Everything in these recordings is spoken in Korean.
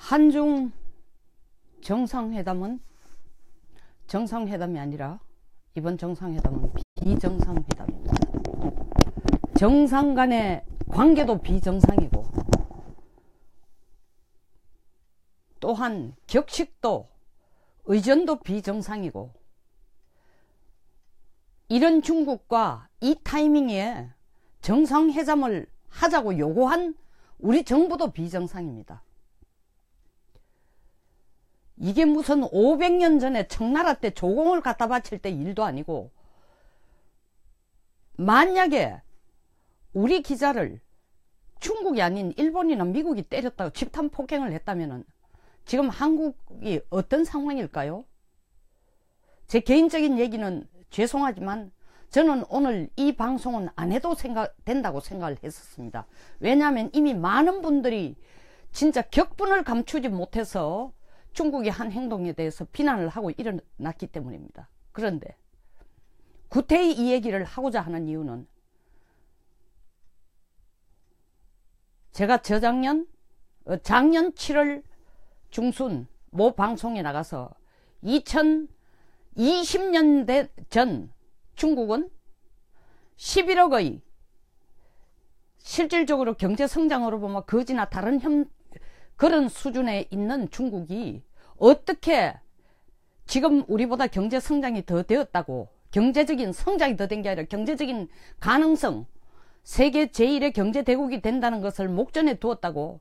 한중 정상회담은 정상회담이 아니라 이번 정상회담은 비정상회담입니다. 정상 간의 관계도 비정상이고 또한 격식도 의전도 비정상이고, 이런 중국과 이 타이밍에 정상회담을 하자고 요구한 우리 정부도 비정상입니다. 이게 무슨 500년 전에 청나라 때 조공을 갖다 바칠 때 일도 아니고, 만약에 우리 기자를 중국이 아닌 일본이나 미국이 때렸다고 집단 폭행을 했다면 지금 한국이 어떤 상황일까요? 제 개인적인 얘기는 죄송하지만 저는 오늘 이 방송은 안 해도 된다고 생각을 했었습니다. 왜냐하면 이미 많은 분들이 진짜 격분을 감추지 못해서 중국이 한 행동에 대해서 비난을 하고 일어났기 때문입니다. 그런데 구태의 이 얘기를 하고자 하는 이유는, 제가 작년 7월 중순 모 방송에 나가서 2020년 전 중국은 11억의 실질적으로 경제성장으로 보면 거지나 다른 그런 수준에 있는 중국이 어떻게 지금 우리보다 경제성장이 더 되었다고, 경제적인 성장이 더 된 게 아니라 경제적인 가능성, 세계 제1의 경제대국이 된다는 것을 목전에 두었다고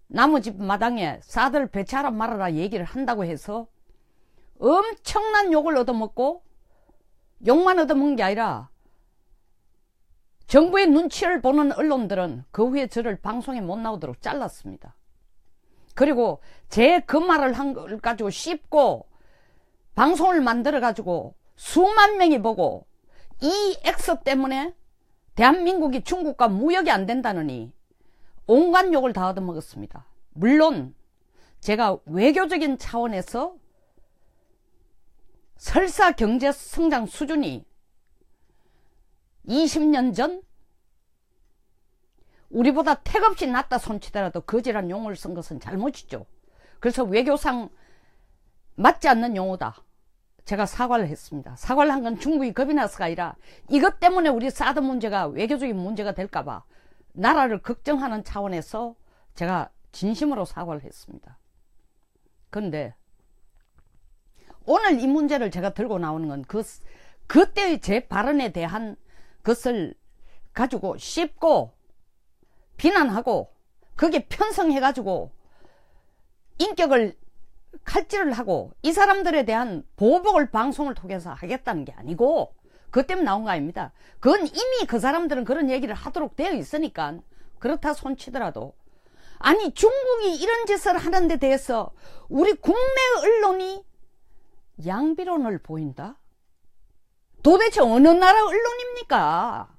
나무집 마당에 쌀을 배치하라 말아라 얘기를 한다고 해서 엄청난 욕을 얻어먹고, 욕만 얻어먹은 게 아니라 정부의 눈치를 보는 언론들은 그 후에 저를 방송에 못 나오도록 잘랐습니다. 그리고 제 그 말을 한 걸 가지고 씹고 방송을 만들어 가지고 수만 명이 보고, 이 액서 때문에 대한민국이 중국과 무역이 안 된다느니 온갖 욕을 다 얻어먹었습니다. 물론 제가 외교적인 차원에서 설사 경제 성장 수준이 20년 전 우리보다 택없이 낮다 손치더라도 거지란 용어를 쓴 것은 잘못이죠. 그래서 외교상 맞지 않는 용어다, 제가 사과를 했습니다. 사과를 한 건 중국이 겁이 나서가 아니라 이것 때문에 우리 사드 문제가 외교적인 문제가 될까봐 나라를 걱정하는 차원에서 제가 진심으로 사과를 했습니다. 그런데 오늘 이 문제를 제가 들고 나오는 건 그때의 제 발언에 대한 것을 가지고 씹고 비난하고 그게 편성해가지고 인격을 칼질을 하고 이 사람들에 대한 보복을 방송을 통해서 하겠다는 게 아니고, 그것 때문에 나온 거 아닙니다. 그건 이미 그 사람들은 그런 얘기를 하도록 되어 있으니까 그렇다 손치더라도, 아니 중국이 이런 짓을 하는 데 대해서 우리 국내 언론이 양비론을 보인다? 도대체 어느 나라 언론입니까?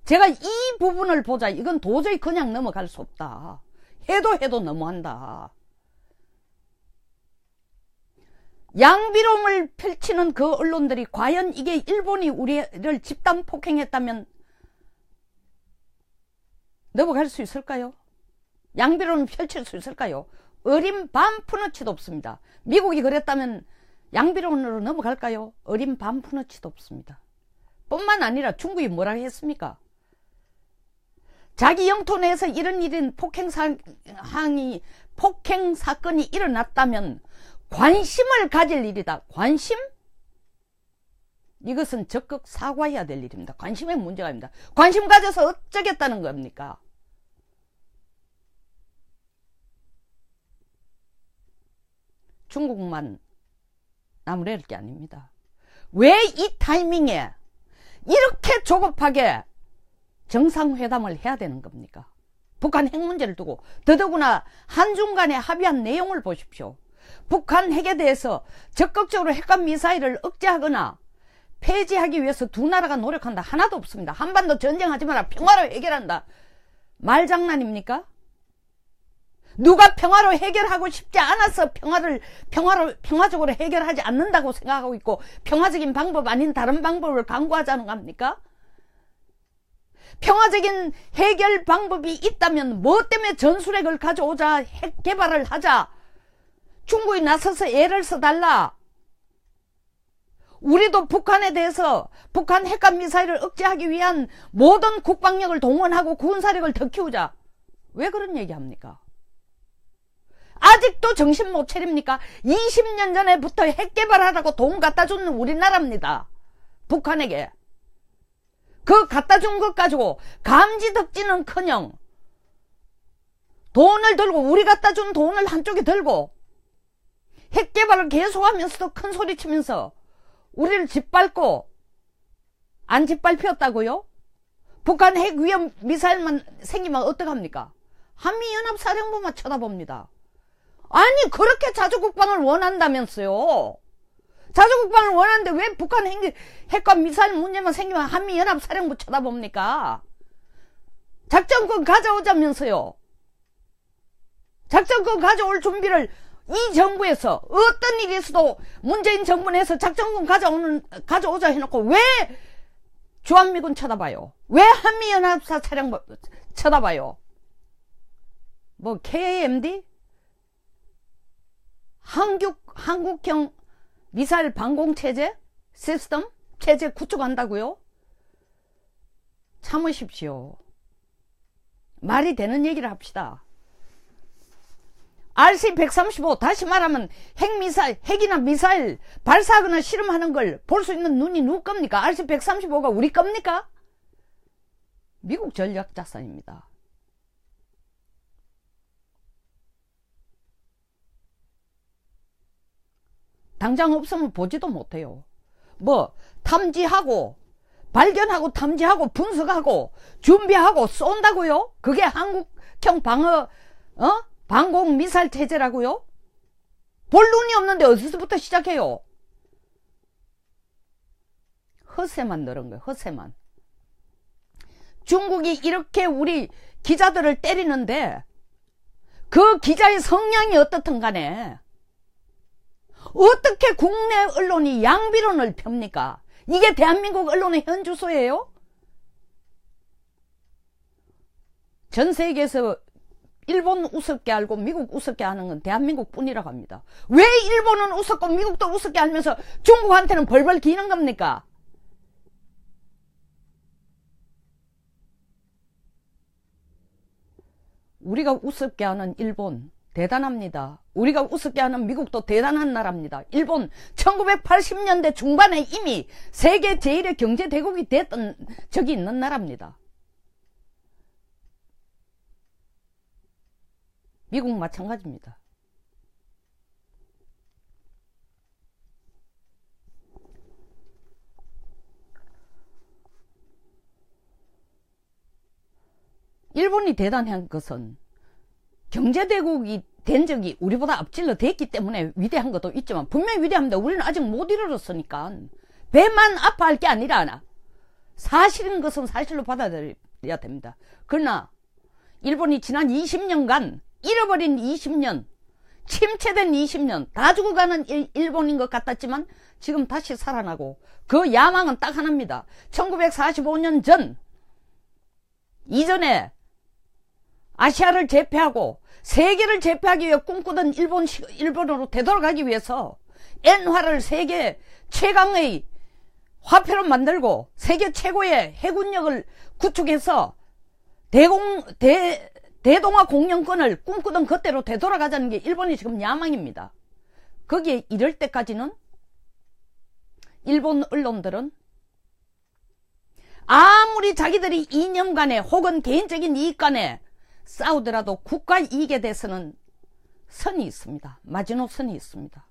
제가 이 부분을 보자, 이건 도저히 그냥 넘어갈 수 없다. 해도 너무한다. 양비론을 펼치는 그 언론들이 과연 이게 일본이 우리를 집단 폭행했다면 넘어갈 수 있을까요? 양비론을 펼칠 수 있을까요? 어린 반 푸너치도 없습니다. 미국이 그랬다면 양비론으로 넘어갈까요? 어린 반 푸너치도 없습니다. 뿐만 아니라 중국이 뭐라고 했습니까? 자기 영토 내에서 이런 폭행 사건이 일어났다면 관심을 가질 일이다. 관심? 이것은 적극 사과해야 될 일입니다. 관심의 문제가 아닙니다. 관심 가져서 어쩌겠다는 겁니까? 중국만 나무랄 게 아닙니다. 왜 이 타이밍에 이렇게 조급하게 정상회담을 해야 되는 겁니까? 북한 핵 문제를 두고, 더더구나 한중 간에 합의한 내용을 보십시오. 북한 핵에 대해서 적극적으로 핵과 미사일을 억제하거나 폐지하기 위해서 두 나라가 노력한다 하나도 없습니다. 한반도 전쟁하지 마라, 평화로 해결한다. 말장난입니까? 누가 평화로 해결하고 싶지 않아서 평화적으로 해결하지 않는다고 생각하고 있고, 평화적인 방법 아닌 다른 방법을 강구하자는 겁니까? 평화적인 해결 방법이 있다면 뭐 때문에 전술핵을 가져오자, 핵 개발을 하자, 중국이 나서서 애를 써달라. 우리도 북한에 대해서 북한 핵과 미사일을 억제하기 위한 모든 국방력을 동원하고 군사력을 더 키우자. 왜 그런 얘기합니까? 아직도 정신 못 차립니까? 20년 전에부터 핵 개발하라고 돈 갖다 준 우리나라입니다. 북한에게. 그 갖다 준 것 가지고 감지덕지는커녕 돈을 들고, 우리 갖다 준 돈을 한쪽에 들고 핵 개발을 계속하면서도 큰 소리 치면서 우리를 짓밟고, 안 짓밟혔다고요? 북한 핵 위험 미사일만 생기면 어떡합니까? 한미연합사령부만 쳐다봅니다. 아니, 그렇게 자주국방을 원한다면서요. 자주국방을 원하는데 왜 북한 핵과 미사일 문제만 생기면 한미연합사령부 쳐다봅니까? 작전권 가져오자면서요. 작전권 가져올 준비를 이 정부에서 어떤 일이 있어도 문재인 정부 내에서 작전권 가져오자 해놓고 왜 주한미군 쳐다봐요? 왜 한미연합사 차량부 쳐다봐요? 뭐 KMD? 한국형 미사일 방공체제? 시스템? 체제 구축한다고요? 참으십시오. 말이 되는 얘기를 합시다. RC-135, 다시 말하면 핵이나 미사일 발사하거나 실험하는 걸 볼 수 있는 눈이 누구 겁니까? RC-135가 우리 겁니까? 미국 전략자산입니다. 당장 없으면 보지도 못해요. 뭐 탐지하고, 발견하고, 탐지하고, 분석하고, 준비하고 쏜다고요? 그게 한국형 방공 미사일 체제라고요? 볼 눈이 없는데 어디서부터 시작해요? 허세만 늘은 거예요. 허세만. 중국이 이렇게 우리 기자들을 때리는데 그 기자의 성향이 어떻든 간에 어떻게 국내 언론이 양비론을 펴니까? 이게 대한민국 언론의 현주소예요? 전 세계에서 일본 우습게 알고 미국 우습게 하는 건 대한민국 뿐이라고 합니다. 왜 일본은 우습고 미국도 우습게 알면서 중국한테는 벌벌 기는 겁니까? 우리가 우습게 하는 일본 대단합니다. 우리가 우습게 하는 미국도 대단한 나라입니다. 일본 1980년대 중반에 이미 세계 제1의 경제대국이 됐던 적이 있는 나라입니다. 미국 마찬가지입니다. 일본이 대단한 것은 경제대국이 된 적이 우리보다 앞질러 됐기 때문에 위대한 것도 있지만 분명히 위대합니다. 우리는 아직 못 이르렀으니까 배만 아파할 게 아니라 사실인 것은 사실로 받아들여야 됩니다. 그러나 일본이 지난 20년간 잃어버린 20년, 침체된 20년, 다 죽어가는 일본인 것 같았지만 지금 다시 살아나고 그 야망은 딱 하나입니다. 1945년 전 이전에 아시아를 제패하고 세계를 제패하기 위해 꿈꾸던 일본으로 되돌아가기 위해서 엔화를 세계 최강의 화폐로 만들고 세계 최고의 해군력을 구축해서 대동아 공영권을 꿈꾸던 그때로 되돌아가자는 게 일본이 지금 야망입니다. 거기에 이럴 때까지는 일본 언론들은 아무리 자기들이 이념 간에 혹은 개인적인 이익 간에 싸우더라도 국가 이익에 대해서는 선이 있습니다. 마지노선이 있습니다.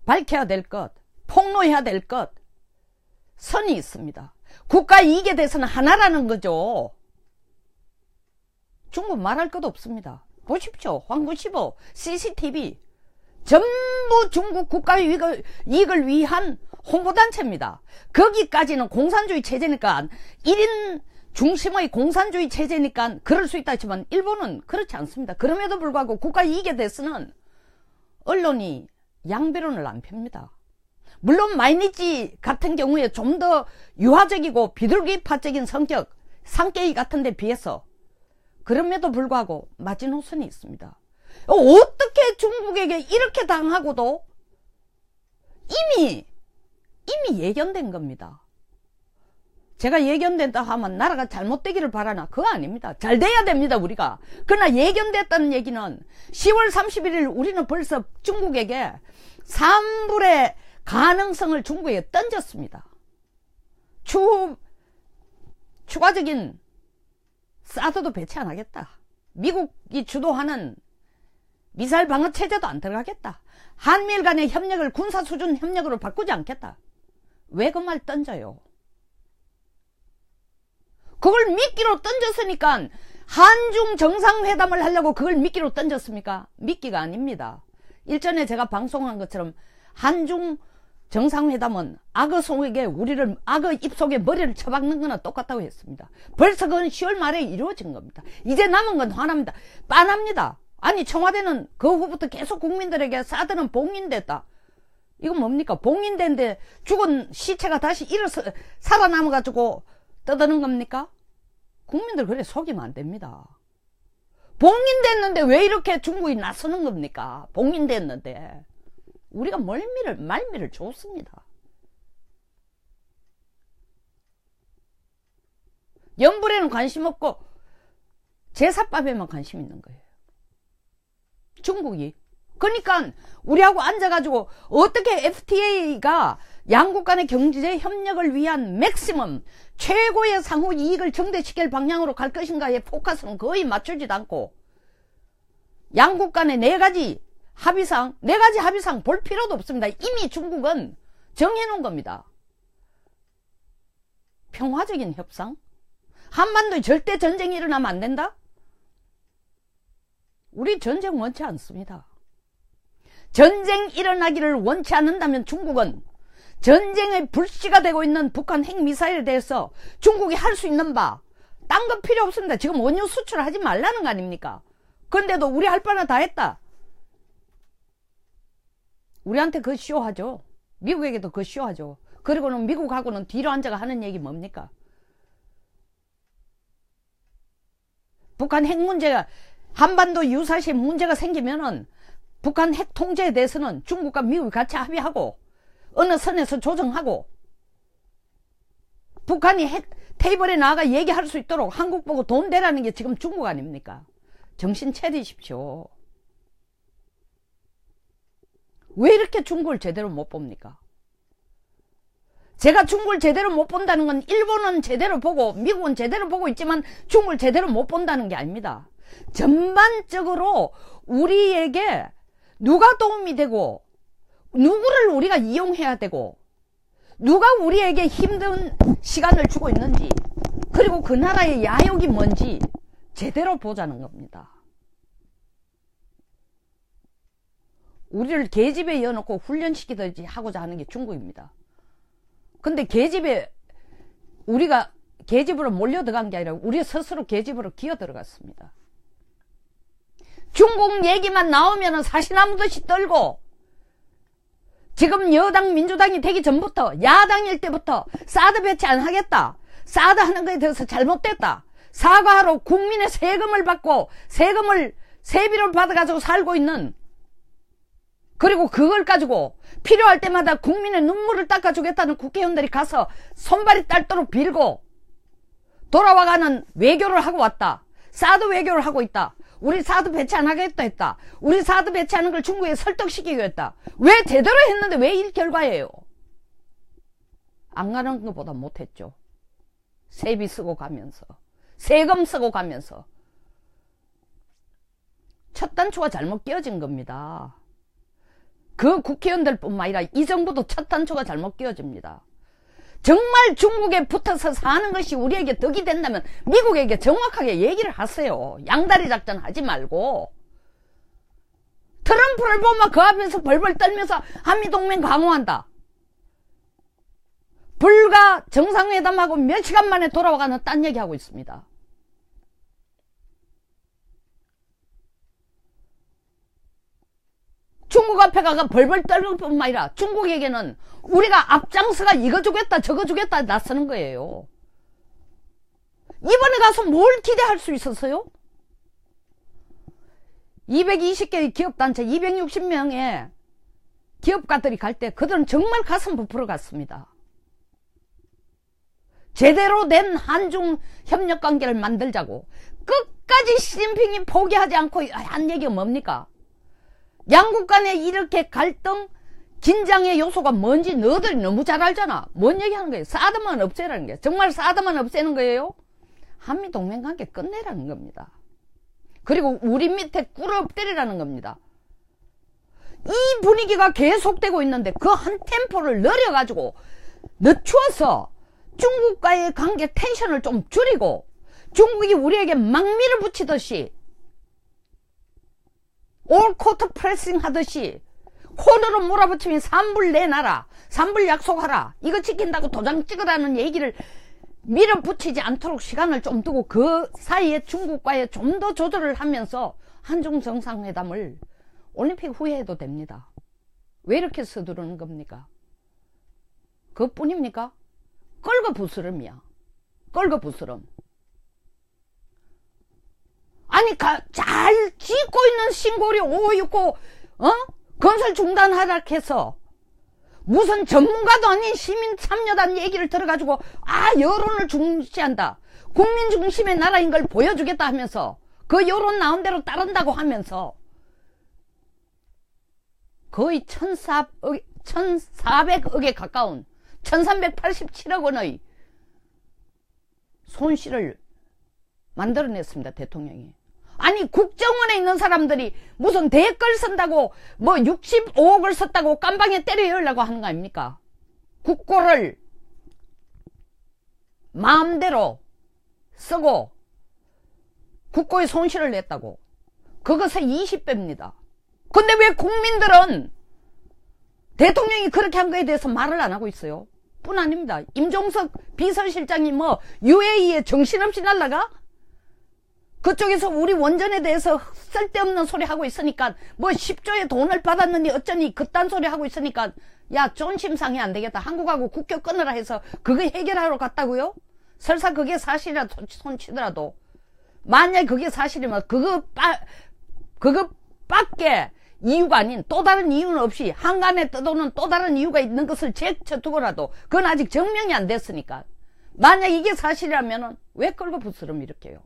밝혀야 될 것, 폭로해야 될 것, 선이 있습니다. 국가 이익에 대해서는 하나라는 거죠. 중국 말할 것 없습니다. 보십시오. 황구시보, CCTV 전부 중국 국가 이익을 위한 홍보단체입니다. 거기까지는 공산주의 체제니까 1인 중심의 공산주의 체제니까 그럴 수 있다 했지만 일본은 그렇지 않습니다. 그럼에도 불구하고 국가 이익에 대해서는 언론이 양비론을 안 펴니다. 물론 마이니치 같은 경우에 좀 더 유화적이고 비둘기파적인 성격, 산깨기 같은 데 비해서 그럼에도 불구하고 마지노선이 있습니다. 어떻게 중국에게 이렇게 당하고도 이미 예견된 겁니다. 제가 예견된다 하면 나라가 잘못되기를 바라나? 그거 아닙니다. 잘 돼야 됩니다, 우리가. 그러나 예견됐다는 얘기는 10월 31일 우리는 벌써 중국에게 산불의 가능성을 중국에 던졌습니다. 추가적인 사드도 배치 안 하겠다. 미국이 주도하는 미사일 방어 체제도 안 들어가겠다. 한미일 간의 협력을 군사 수준 협력으로 바꾸지 않겠다. 왜 그 말 던져요? 그걸 미끼로 던졌으니까 한중 정상회담을 하려고 그걸 미끼로 던졌습니까? 미끼가 아닙니다. 일전에 제가 방송한 것처럼 한중 정상회담은 악어 입속에 머리를 쳐박는 거나 똑같다고 했습니다. 벌써 그건 10월 말에 이루어진 겁니다. 이제 남은 건 하나입니다. 빤합니다. 아니 청와대는 그 후부터 계속 국민들에게 사드는 봉인됐다. 이건 뭡니까? 봉인된데 죽은 시체가 다시 살아남아가지고 떠드는 겁니까? 국민들 그래 속이면 안 됩니다. 봉인됐는데 왜 이렇게 중국이 나서는 겁니까? 봉인됐는데 우리가 말미를 줬습니다. 연불에는 관심 없고 제사밥에만 관심 있는 거예요. 중국이. 그러니까 우리하고 앉아가지고 어떻게 FTA가 양국 간의 경제 협력을 위한 맥시멈 최고의 상호 이익을 증대시킬 방향으로 갈 것인가에 포커스는 거의 맞추지도 않고 양국 간의 네 가지 합의상 볼 필요도 없습니다. 이미 중국은 정해놓은 겁니다. 평화적인 협상? 한반도에 절대 전쟁이 일어나면 안 된다? 우리 전쟁 원치 않습니다. 전쟁 일어나기를 원치 않는다면 중국은 전쟁의 불씨가 되고 있는 북한 핵미사일에 대해서 중국이 할 수 있는 바 딴 거 필요 없습니다. 지금 원유 수출하지 말라는 거 아닙니까? 그런데도 우리 할 바는 다 했다. 우리한테 그거 쇼하죠. 미국에게도 그거 쇼하죠. 그리고는 미국하고는 뒤로 앉아가 하는 얘기 뭡니까? 북한 핵 문제가 한반도 유사시에 문제가 생기면은 북한 핵 통제에 대해서는 중국과 미국이 같이 합의하고 어느 선에서 조정하고 북한이 핵 테이블에 나가 얘기할 수 있도록 한국 보고 돈 대라는 게 지금 중국 아닙니까? 정신 차리십시오. 왜 이렇게 중국을 제대로 못 봅니까? 제가 중국을 제대로 못 본다는 건 일본은 제대로 보고 미국은 제대로 보고 있지만 중국을 제대로 못 본다는 게 아닙니다. 전반적으로 우리에게 누가 도움이 되고 누구를 우리가 이용해야 되고 누가 우리에게 힘든 시간을 주고 있는지 그리고 그 나라의 야욕이 뭔지 제대로 보자는 겁니다. 우리를 계집에 이어놓고 훈련시키듯이 하고자 하는 게 중국입니다. 근데 우리가 계집으로 몰려 들어간 게 아니라 우리 스스로 계집으로 기어 들어갔습니다. 중국 얘기만 나오면 사시나무듯이 떨고 지금 여당 민주당이 되기 전부터 야당일 때부터 사드 배치 안 하겠다. 사드 하는 거에 대해서 잘못됐다. 사과하러 국민의 세금을 받고 세비를 받아가지고 살고 있는 그리고 그걸 가지고 필요할 때마다 국민의 눈물을 닦아주겠다는 국회의원들이 가서 손발이 딸도록 빌고 돌아와가는 외교를 하고 왔다. 사드 외교를 하고 있다. 우리 사드 배치 안 하겠다 했다. 우리 사드 배치하는 걸 중국에 설득시키기로 했다. 왜 제대로 했는데 왜 이 결과예요? 안 가는 것보다 못했죠. 세비 쓰고 가면서 세금 쓰고 가면서 첫 단추가 잘못 끼워진 겁니다. 그 국회의원들 뿐만 아니라 이 정부도 첫 단추가 잘못 끼워집니다. 정말 중국에 붙어서 사는 것이 우리에게 덕이 된다면 미국에게 정확하게 얘기를 하세요. 양다리 작전 하지 말고. 트럼프를 보면 그 앞에서 벌벌 떨면서 한미동맹 강화한다. 불과 정상회담하고 몇 시간 만에 돌아와가는 딴 얘기하고 있습니다. 중국 앞에 가가 벌벌 떨는 뿐만 아니라 중국에게는 우리가 앞장서가 이거 주겠다 저거 주겠다 나서는 거예요. 이번에 가서 뭘 기대할 수 있었어요? 220개의 기업단체 260명의 기업가들이 갈 때 그들은 정말 가슴 부풀어 갔습니다. 제대로 된 한중 협력관계를 만들자고 끝까지 시진핑이 포기하지 않고 한 얘기가 뭡니까? 양국 간에 이렇게 갈등 긴장의 요소가 뭔지 너희들이 너무 잘 알잖아. 뭔 얘기하는 거예요? 사드만 없애라는 게. 정말 사드만 없애는 거예요? 한미동맹관계 끝내라는 겁니다. 그리고 우리 밑에 꿀 엎드리라는 겁니다. 이 분위기가 계속되고 있는데 그 한 템포를 늘려가지고 늦추어서 중국과의 관계 텐션을 좀 줄이고 중국이 우리에게 막미를 붙이듯이 올코트 프레싱 하듯이 코너로 몰아붙이면 3불 내놔라 3불 약속하라 이거 지킨다고 도장 찍으라는 얘기를 밀어붙이지 않도록 시간을 좀 두고 그 사이에 중국과의 좀 더 조절을 하면서 한중 정상회담을 올림픽 후에 해도 됩니다. 왜 이렇게 서두르는 겁니까? 그뿐입니까? 껄거부스럼이야. 껄거부스럼. 아니 잘 짓고 있는 신고리 569 건설 중단 하락해서 무슨 전문가도 아닌 시민 참여단 얘기를 들어가지고 여론을 중시한다. 국민 중심의 나라인 걸 보여주겠다 하면서 그 여론 나온 대로 따른다고 하면서 거의 1400억에 가까운 1387억 원의 손실을 만들어냈습니다. 대통령이. 아니 국정원에 있는 사람들이 무슨 댓글 쓴다고 뭐 65억을 썼다고 깜방에 때려 열라고 하는 거 아닙니까? 국고를 마음대로 쓰고 국고에 손실을 냈다고. 그것의 20배입니다. 근데 왜 국민들은 대통령이 그렇게 한 거에 대해서 말을 안 하고 있어요? 뿐 아닙니다. 임종석 비서실장이 뭐 UAE에 정신없이 날라가? 그쪽에서 우리 원전에 대해서 쓸데없는 소리 하고 있으니까 뭐 10조의 돈을 받았느니 어쩌니 그딴 소리 하고 있으니까 야 존심상이 안 되겠다. 한국하고 국교 끊으라 해서 그거 해결하러 갔다고요? 설사 그게 사실이라도 손치더라도 만약에 그게 사실이면 그것밖에 이유가 아닌 또 다른 이유는 없이 한간에 떠도는 또 다른 이유가 있는 것을 제쳐두고라도 그건 아직 증명이 안 됐으니까 만약 이게 사실이라면 왜 끌고 부스럼 이렇게 해요?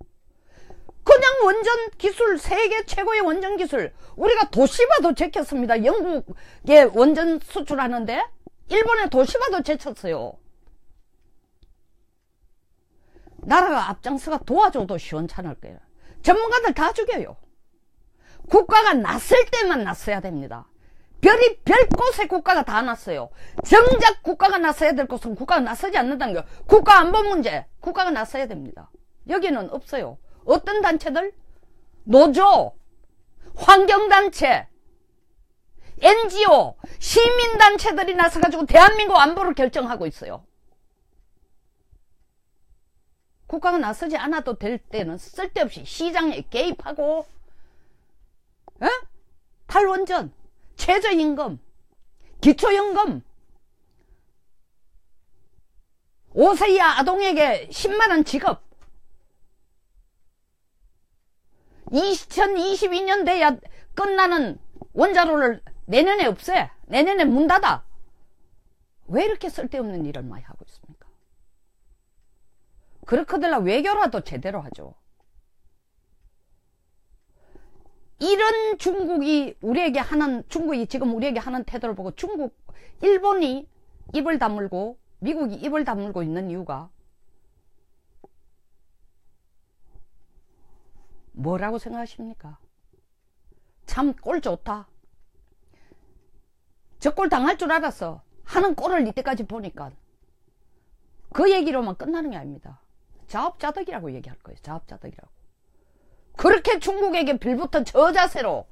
그냥 원전 기술 세계 최고의 원전 기술 우리가 도시바도 제쳤습니다. 영국에 원전 수출하는데 일본의 도시바도 제쳤어요. 나라가 앞장서가 도와줘도 시원찮을 거예요. 전문가들 다 죽여요. 국가가 났을 때만 났어야 됩니다. 별 곳에 국가가 다 났어요. 정작 국가가 났어야 될 곳은 국가가 나서지 않는다는 거예요. 국가 안보 문제 국가가 나서야 됩니다. 여기는 없어요. 어떤 단체들? 노조, 환경단체, NGO, 시민단체들이 나서가지고 대한민국 안보를 결정하고 있어요. 국가가 나서지 않아도 될 때는 쓸데없이 시장에 개입하고 탈원전, 최저임금, 기초연금, 5세 이하 아동에게 10만원 지급 2022년 돼야 끝나는 원자로를 내년에 없애. 내년에 문 닫아. 왜 이렇게 쓸데없는 일을 많이 하고 있습니까? 그렇거들라 외교라도 제대로 하죠. 이런 중국이 지금 우리에게 하는 태도를 보고 일본이 입을 다물고 미국이 입을 다물고 있는 이유가 뭐라고 생각하십니까? 참 꼴 좋다. 저 꼴 당할 줄 알았어. 하는 꼴을 이때까지 보니까 그 얘기로만 끝나는 게 아닙니다. 자업자득이라고 얘기할 거예요. 자업자득이라고. 그렇게 중국에게 빌붙은 저 자세로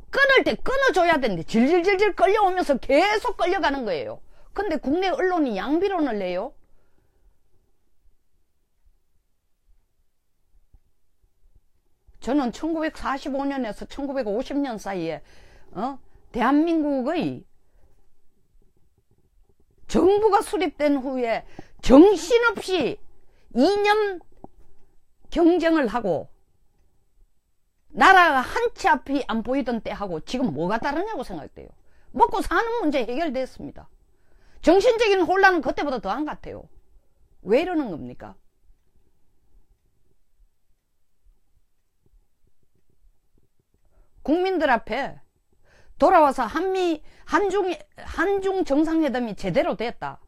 끊을 때 끊어줘야 되는데 질질질질 끌려오면서 계속 끌려가는 거예요. 근데 국내 언론이 양비론을 내요. 저는 1945년에서 1950년 사이에 대한민국의 정부가 수립된 후에 정신없이 이념 경쟁을 하고 나라가 한 치 앞이 안 보이던 때하고 지금 뭐가 다르냐고 생각돼요. 먹고 사는 문제 해결됐습니다. 정신적인 혼란은 그때보다 더한 것 같아요. 왜 이러는 겁니까? 국민들 앞에 돌아와서 한중 정상회담이 제대로 됐다.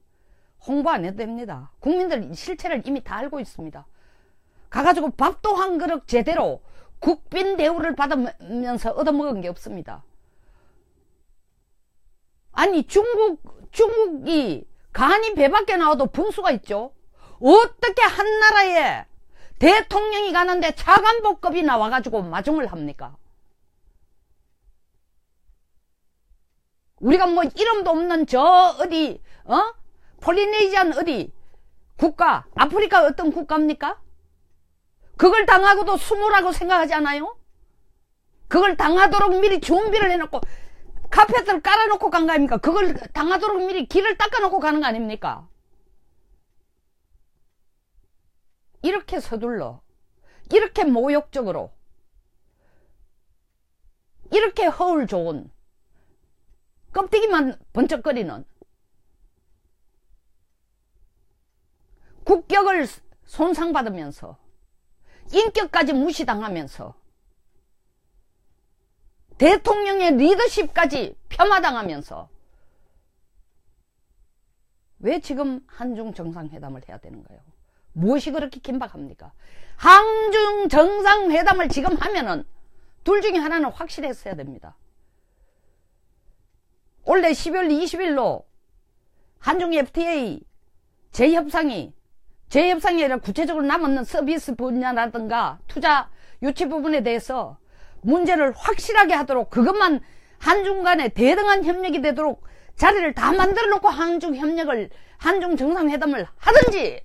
홍보 안 해도 됩니다. 국민들 실체를 이미 다 알고 있습니다. 가가지고 밥도 한 그릇 제대로 국빈 대우를 받으면서 얻어먹은 게 없습니다. 아니 중국이 간이 배 밖에 나와도 분수가 있죠. 어떻게 한 나라에 대통령이 가는데 차관복급이 나와가지고 마중을 합니까? 우리가 뭐 이름도 없는 저 어디 폴리네시안 어디 국가, 아프리카 어떤 국가입니까? 그걸 당하고도 숨으라고 생각하지 않아요? 그걸 당하도록 미리 준비를 해놓고 카펫을 깔아놓고 간 거 아닙니까? 그걸 당하도록 미리 길을 닦아놓고 가는 거 아닙니까? 이렇게 서둘러, 이렇게 모욕적으로, 이렇게 허울 좋은, 껍데기만 번쩍거리는, 국격을 손상받으면서 인격까지 무시당하면서 대통령의 리더십까지 폄하당하면서 왜 지금 한중 정상회담을 해야 되는가요? 무엇이 그렇게 긴박합니까? 한중 정상회담을 지금 하면은 둘 중에 하나는 확실했어야 됩니다. 올해 12월 20일로 한중 FTA 재협상이 아니라 구체적으로 남은 서비스 분야라든가 투자 유치 부분에 대해서 문제를 확실하게 하도록, 그것만 한중 간에 대등한 협력이 되도록 자리를 다 만들어 놓고 한중 정상회담을 하든지,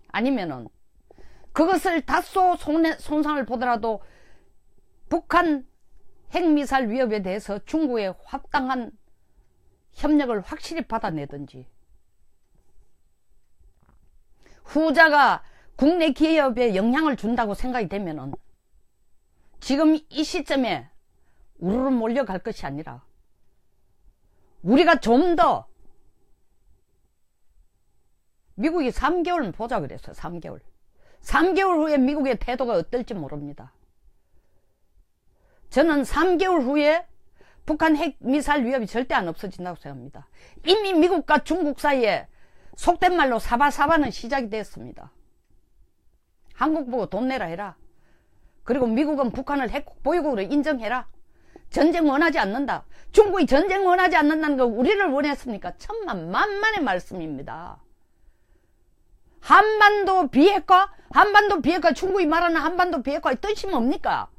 아니면은 그것을 다소 손상을 보더라도 북한 핵미사일 위협에 대해서 중국의 합당한 협력을 확실히 받아내든지, 후자가 국내 기업에 영향을 준다고 생각이 되면은 지금 이 시점에 우르르 몰려갈 것이 아니라 우리가 좀 더, 미국이 3개월 보자 그랬어요. 3개월 후에 미국의 태도가 어떨지 모릅니다. 저는 3개월 후에 북한 핵미사일 위협이 절대 안 없어진다고 생각합니다. 이미 미국과 중국 사이에 속된 말로 사바사바는 시작이 됐습니다. 한국 보고 돈 내라 해라. 그리고 미국은 북한을 핵 보유국으로 인정해라. 전쟁 원하지 않는다. 중국이 전쟁 원하지 않는다는 거 우리를 원했습니까? 천만만만의 말씀입니다. 한반도 비핵화? 중국이 말하는 한반도 비핵화의 뜻이 뭡니까?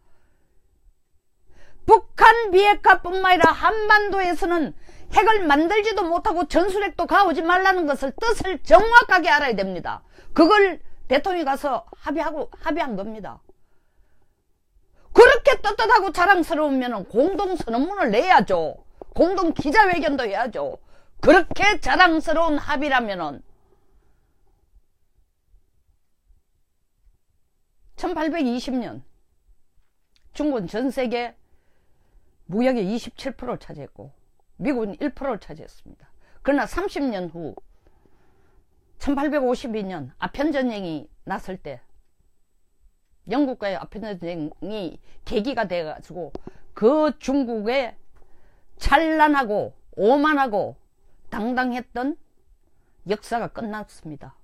북한 비핵화뿐만 아니라 한반도에서는 핵을 만들지도 못하고 전술핵도 가오지 말라는 것을 뜻을 정확하게 알아야 됩니다. 그걸 대통령이 가서 합의한 겁니다. 그렇게 떳떳하고 자랑스러우면 공동선언문을 내야죠. 공동 기자회견도 해야죠. 그렇게 자랑스러운 합의라면은 1820년 중국은 전세계 무역의 27%를 차지했고 미국은 1%를 차지했습니다. 그러나 30년 후 1852년 아편전쟁이 났을 때, 영국과의 아편전쟁이 계기가 돼가지고 그 중국의 찬란하고 오만하고 당당했던 역사가 끝났습니다.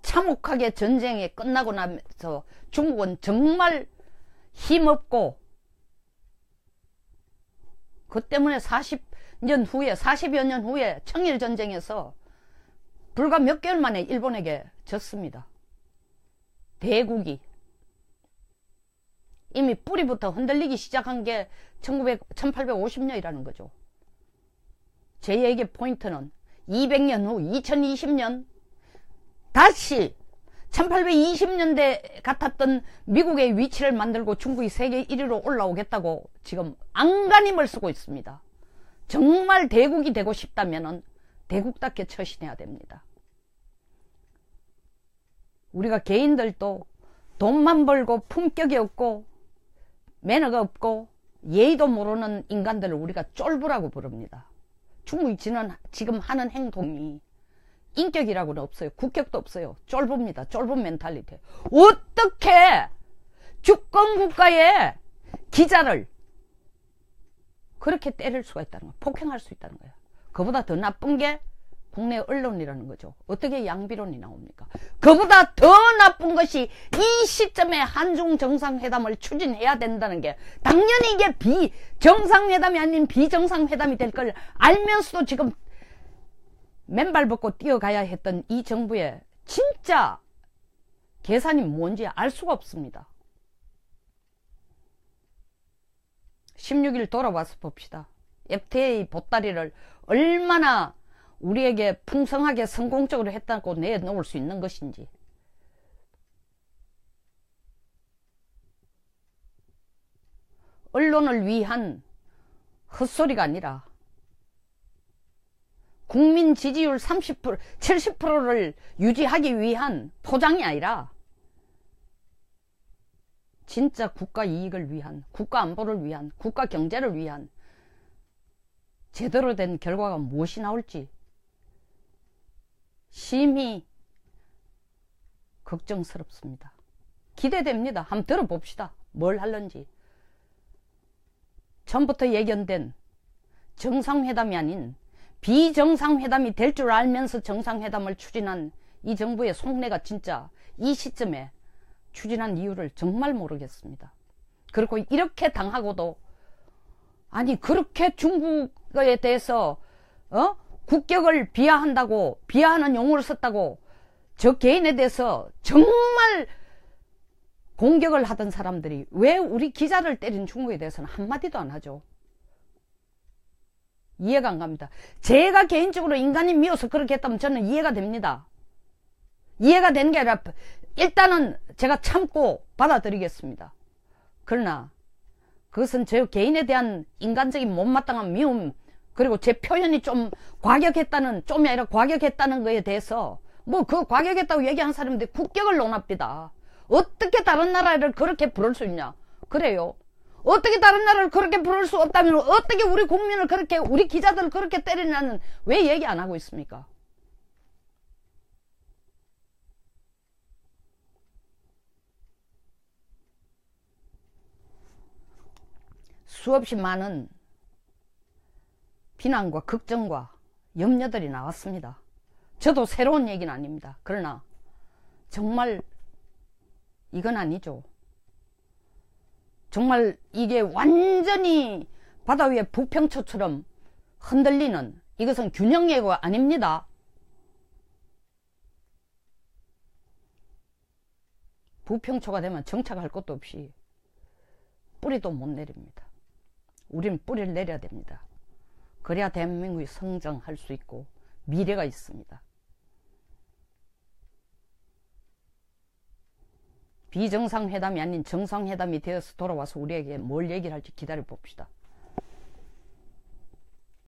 참혹하게 전쟁이 끝나고 나면서 중국은 정말 힘없고, 그 때문에 40여 년 후에 청일전쟁에서 불과 몇 개월 만에 일본에게 졌습니다. 대국이 이미 뿌리부터 흔들리기 시작한 게 1850년이라는 거죠. 제 얘기의 포인트는 200년 후 2020년 다시 1820년대 같았던 미국의 위치를 만들고 중국이 세계 1위로 올라오겠다고 지금 안간힘을 쓰고 있습니다. 정말 대국이 되고 싶다면 대국답게 처신해야 됩니다. 우리가 개인들도 돈만 벌고 품격이 없고 매너가 없고 예의도 모르는 인간들을 우리가 쫄부라고 부릅니다. 중국이 지금 하는 행동이 인격이라고는 없어요. 국격도 없어요. 쫄부입니다. 쫄부 멘탈리티. 어떻게 주권국가의 기자를 그렇게 때릴 수가 있다는 거예요. 폭행할 수 있다는 거예요. 그보다 더 나쁜 게 국내 언론이라는 거죠. 어떻게 양비론이 나옵니까? 그보다 더 나쁜 것이 이 시점에 한중 정상회담을 추진해야 된다는 게, 당연히 이게 정상회담이 아닌 비정상회담이 될 걸 알면서도 지금 맨발 벗고 뛰어가야 했던 이 정부의 진짜 계산이 뭔지 알 수가 없습니다. 16일 돌아와서 봅시다. FTA 보따리를 얼마나 우리에게 풍성하게 성공적으로 했다고 내놓을 수 있는 것인지. 언론을 위한 헛소리가 아니라 국민 지지율 30%, 70%를 유지하기 위한 포장이 아니라 진짜 국가 이익을 위한, 국가 안보를 위한, 국가 경제를 위한 제대로 된 결과가 무엇이 나올지 심히 걱정스럽습니다. 기대됩니다. 한번 들어봅시다. 뭘 할런지. 처음부터 예견된 정상회담이 아닌 비정상회담이 될 줄 알면서 정상회담을 추진한 이 정부의 속내가 진짜 이 시점에 추진한 이유를 정말 모르겠습니다. 그리고 이렇게 당하고도, 아니 그렇게 중국에 대해서 국격을 비하한다고, 비하하는 용어를 썼다고 저 개인에 대해서 정말 공격을 하던 사람들이 왜 우리 기자를 때린 중국에 대해서는 한마디도 안 하죠? 이해가 안 갑니다. 제가 개인적으로 인간이 미워서 그렇게 했다면 저는 이해가 됩니다. 이해가 되는 게 아니라 일단은 제가 참고 받아들이겠습니다. 그러나 그것은 제 개인에 대한 인간적인 못마땅한 미움, 그리고 제 표현이 좀 과격했다는, 좀이 아니라 과격했다는 거에 대해서 뭐 그 과격했다고 얘기하는 사람인데 국격을 논합니다. 어떻게 다른 나라를 그렇게 부를 수 있냐? 그래요. 어떻게 다른 나라를 그렇게 부를 수 없다면 어떻게 우리 국민을 그렇게, 우리 기자들을 그렇게 때리냐는 왜 얘기 안 하고 있습니까? 수없이 많은 비난과 걱정과 염려들이 나왔습니다. 저도 새로운 얘기는 아닙니다. 그러나 정말 이건 아니죠. 정말 이게 완전히 바다 위의 부평초처럼 흔들리는, 이것은 균형예고가 아닙니다. 부평초가 되면 정착할 것도 없이 뿌리도 못 내립니다. 우리는 뿌리를 내려야 됩니다. 그래야 대한민국이 성장할 수 있고 미래가 있습니다. 비정상회담이 아닌 정상회담이 되어서 돌아와서 우리에게 뭘 얘기를 할지 기다려 봅시다.